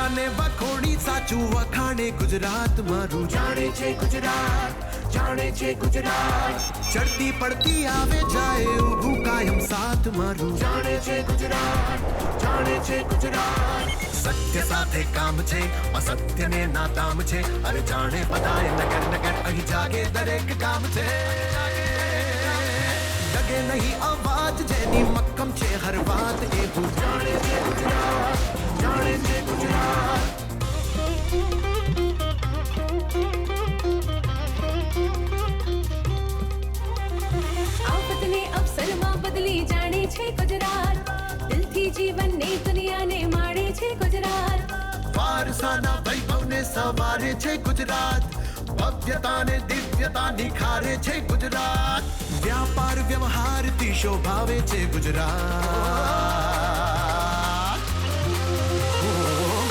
દુનિયાને વખોડી સાચું વખાણે ગુજરાત મારું જાણે છે ગુજરાત ચડતી પડતી આવે જાય ઊભું કાયમ સાથ મારું જાણે છે ગુજરાત સત્ય સાથે કામ છે અસત્યને નાતામ છે અરે જાણે બધાએ નગર નગર અહીં જાગે દરેક કામ છે ડગે નહીં અવાજ જેની મક્કમ છે હર વાત એવું જાણે છે ગુજરાત આફતને અવસરમાં બદલી જાણે છે ગુજરાત દિલથી જીવનને દુનિયાને માણે છે ગુજરાત વારસાના વૈભવને સવારે છે ગુજરાત ભવ્યતાને દિવ્યતા નિખારે છે ગુજરાત વ્યાપાર વ્યવહારથી શોભાવે છે ગુજરાત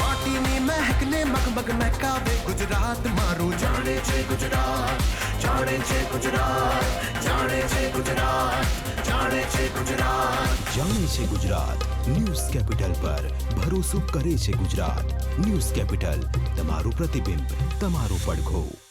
માટીની મહેકને મગમગ મહેકાવે ગુજરાત મારું જાણે છે ગુજરાત જાણે છે ગુજરાત ન્યૂઝ કેપિટલ પર ભરોસો કરે છે ગુજરાત ન્યૂઝ કેપિટલ તમારું પ્રતિબિંબ તમારો પડઘો